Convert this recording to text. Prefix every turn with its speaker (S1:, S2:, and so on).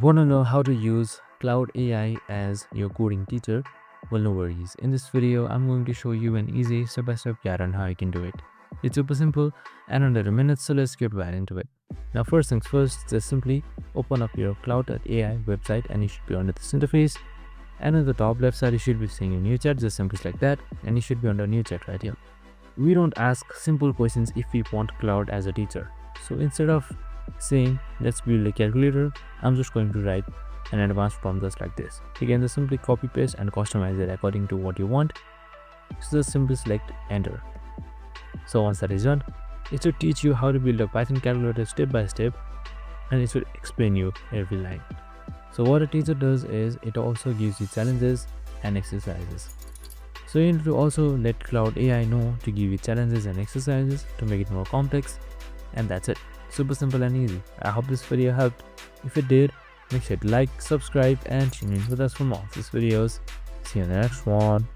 S1: Want to know how to use Claude AI as your coding teacher? Well, no worries. In this video, I'm going to show you an easy step-by-step guide on how you can do it. It's super simple and under a minute, so let's get right into it. Now, first things first, just simply open up your Claude AI website and you should be under this interface. And on the top left side, you should be seeing a new chat, just simply select that, and you should be under new chat right here. We don't ask simple questions if we want Claude as a teacher. So instead of saying let's build a calculator, I'm just going to write an advanced prompt just like this. You can just simply copy paste and customize it according to what you want. So just simply select enter. So once that is done, it should teach you how to build a Python calculator step by step, and it should explain you every line. So what a teacher does is it also gives you challenges and exercises. So you need to also let Claude AI know to give you challenges and exercises to make it more complex, and that's it. Super simple and easy. I hope this video helped. If it did, make sure to like, subscribe and tune in with us for more of these videos. See you in the next one.